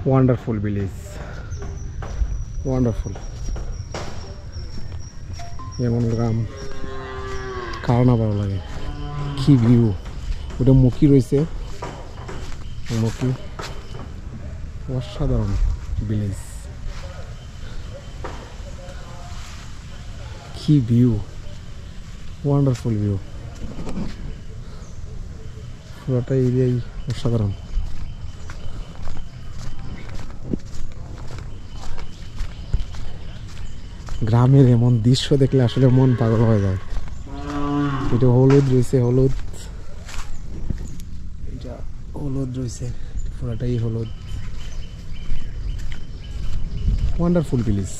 Wonderful village, wonderful. এমন গ্রাম কার না ভালো লাগে। কি ভিউ! ওটা মুখী রয়েছে, মুখী। অসাধারণ ভিলেজ, কি ভিউ! Wonderful view. পুরোটা এরিয়াই অসাধারণ। গ্রামের এমন দৃশ্য দেখলে আসলে মন পাগল হয়ে যায়। এটা হলুদ রয়েছে, হলুদ, এটা হলুদ রয়েছে, পুরাটাই হলুদ। Wonderful village.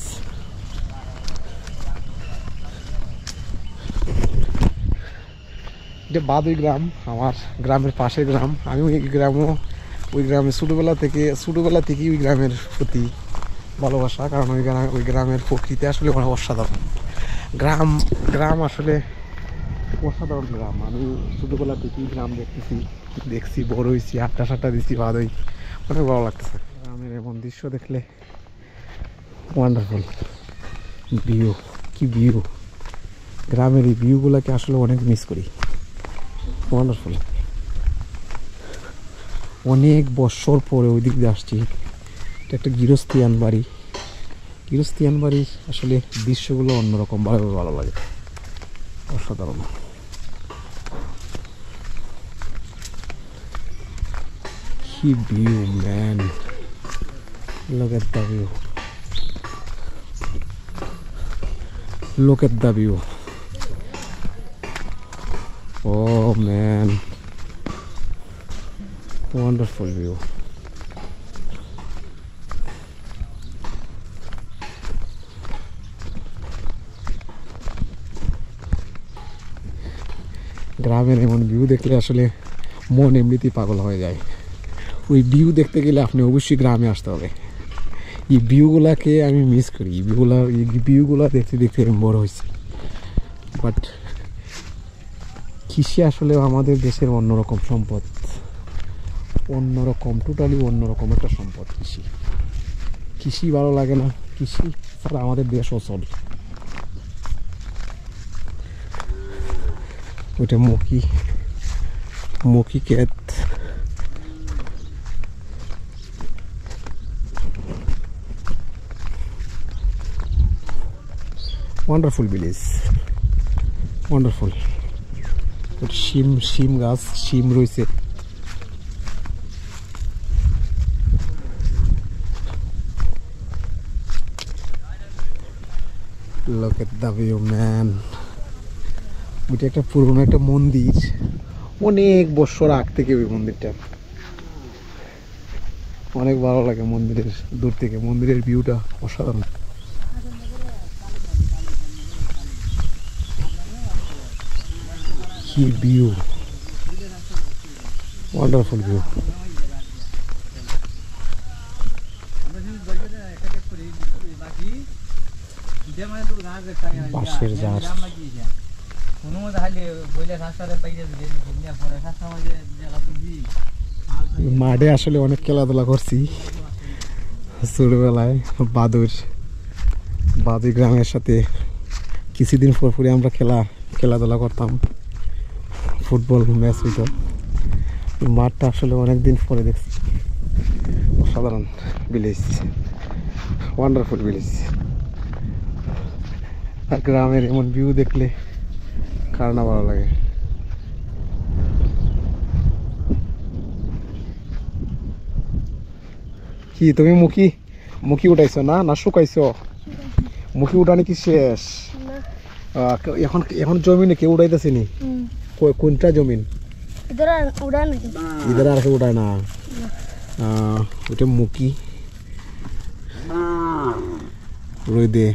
এটা বাদুই গ্রাম, আমার গ্রামের পাশের গ্রাম। আমি ওই গ্রামে ছোটোবেলা থেকেই ওই গ্রামের প্রতি ভালোবাসা, কারণ ওই গ্রামের প্রকৃতি আসলে অসাধারণ। গ্রাম আসলে অসাধারণ গ্রাম। আমি ছোটোবেলা থেকেই গ্রাম দেখছি, বড় হয়েছি, আড্ডা দিচ্ছি, বাদই অনেক ভালো লাগতেছে। গ্রামের এমন দৃশ্য দেখলে ওয়ান্ডারফুল ভিউ, কি ভিউ! গ্রামের এই ভিউগুলোকে আসলে অনেক মিস করি। ওয়ান্ডারফুল। অনেক বছর পরে ওই দিক দিয়ে আসছি। এটা একটা গৃহস্থিয়ান বাড়ি। আসলে দৃশ্যগুলো অন্যরকম ভাবে ভালো লাগে, অসাধারণ। কি view man! Look at the view. Look at the view. Oh man, wonderful view. গ্রামের এমন ভিউ দেখলে আসলে মন এমনিতেই পাগল হয়ে যায়। ওই ভিউ দেখতে গেলে আপনি অবশ্যই গ্রামে আসতে হবে। এই ভিউগুলাকে আমি মিস করি। এই ভিউগুলা দেখতে আমি বড় হয়েছি। বাট কৃষি আসলে আমাদের দেশের অন্যরকম সম্পদ, টোটালি অন্যরকম একটা সম্পদ। কৃষি ভালো লাগে না? কৃষি ছাড়া আমাদের দেশ অচল। ওইটা মুখী ক্ষেত। Wonderful village, wonderful. শিম গাছ, শিম রয়েছে। Look at the view man. এটা একটা পুরনো একটা মন্দির, অনেক বছর আগ থেকে ওই মন্দিরটা। অনেক ভালো লাগে মন্দিরের দূর থেকে, মন্দিরের ভিউটা অসাধারণ। কি ভিউ! Wonderful view. বাঁশের ঝাড়। মাঠে আসলে অনেক খেলাধুলা করছি ছোটবেলায়। বাদুই গ্রামের সাথে কিছুদিন পরে আমরা খেলাধুলা করতাম। ফুটবল ম্যাচ হইতো। মাঠটা আসলে অনেকদিন পরে দেখছি। অসাধারণ ভিলেজ, ওয়ান্ডারফুল ভিলেজ। আর গ্রামের এমন ভিউ দেখলে কার না ভালো লাগে। কি তুমি মুখী উঠাইছো না শুকাইছো? মুখী উঠানি কি শেষ? এখন জমিনে কেউ উঠাইতেছে নি? কোনটা জমিন? ইধার আর কেউ উঠায় না। ওইটা মুখী রোদে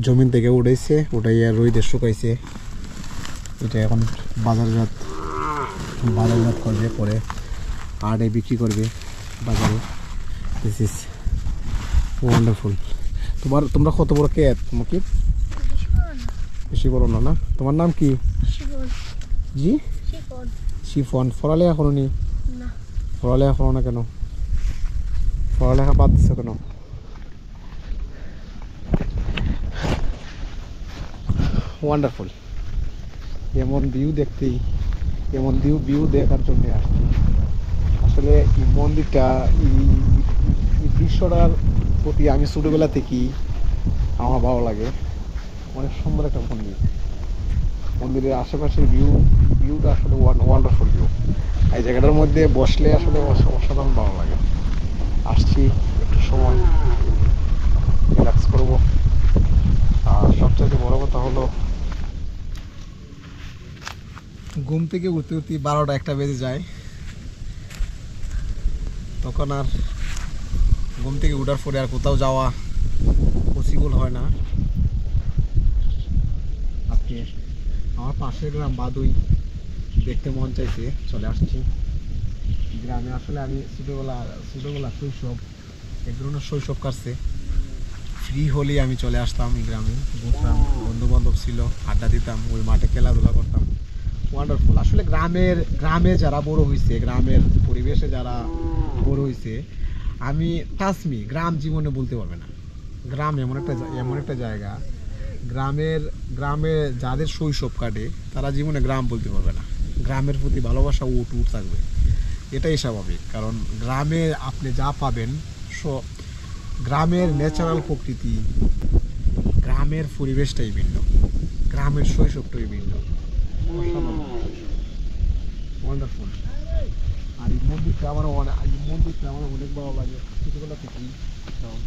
জমিন থেকে উঠাইছে, উঠাইয়া রোদে শুকাইছে। এটা এখন বাজারজাত করবে, পরে আড়ে বিক্রি করবে বাজারে। This is wonderful. তোমরা কত বড় ক্ষেত মুখী? বেশি বড় না? তোমার নাম কি? জি শিফন। পড়ালেখা করো নি? পড়ালেখা করো না কেন? পড়ালেখা বাদ দিচ্ছ কেন? ওয়ান্ডারফুল। এমন ভিউ দেখতেই, এমন ভিউ দেখার জন্য আসছি। আসলে এই মন্দিরটা, এই দৃশ্যটার প্রতি আমি ছোটোবেলা থেকেই আমার ভালো লাগে। অনেক সুন্দর একটা মন্দির। মন্দিরের আশেপাশের ভিউটা আসলে ওয়ান্ডারফুল ভিউ। এই জায়গাটার মধ্যে বসলে আসলে অসাধারণ ভালো লাগে। আসছি একটু সময় রিল্যাক্স করবো। আর সবচেয়ে বড় কথা হলো, ঘুম থেকে উঠতে উঠতে 12টা 1টা বেজে যায়। তখন আর ঘুম থেকে উঠার পরে আর কোথাও যাওয়া পসিবল হয় না। আজকে আমার পাশের গ্রাম বাদুই দেখতে মন চাইছে, চলে আসছি গ্রামে। আসলে আমি ছোটোবেলা শৈশব, এক ধরনের শৈশব কাটছে। ফ্রি হলেই আমি চলে আসতাম এই গ্রামে, ঘুরতাম, বন্ধু বান্ধব ছিল, আড্ডা দিতাম, ওই মাঠে খেলাধুলা করতাম। ওয়ান্ডারফুল। আসলে গ্রামে যারা বড় হয়েছে, গ্রামের পরিবেশে যারা বড় হয়েছে, আমি টাচমি গ্রাম জীবনে বলতে পারবে না। গ্রাম এমন একটা জায়গা, গ্রামে যাদের শৈশব কাটে তারা জীবনে গ্রাম বলতে পারবে না। গ্রামের প্রতি ভালোবাসা উঠ থাকবে, এটাই স্বাভাবিক। কারণ গ্রামে আপনি যা পাবেন, গ্রামের ন্যাচারাল প্রকৃতি, গ্রামের পরিবেশটাই ভিন্ন, গ্রামের শৈশবটাই ভিন্ন। ওয়ান্ডারফুল। আর এই মন্দিরটা আমার অনেক ভালো লাগে ছোটোবেলা থেকেই। কারণ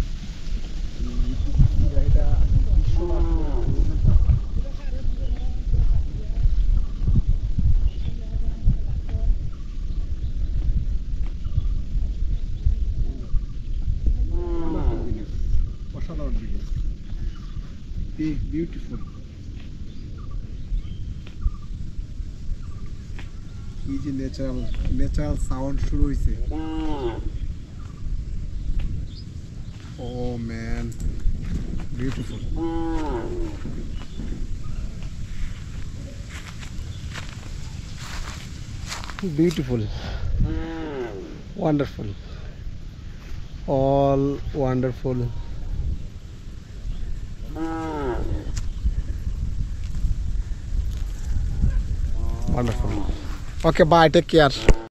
এটা অসাধারণ জিনিস, বিউটিফুল। এই যে ন্যাচারাল সাউন্ড শুরু হয়েছে। Oh man, beautiful. Beautiful, wonderful, all wonderful. Wonderful. Okay, bye, take care.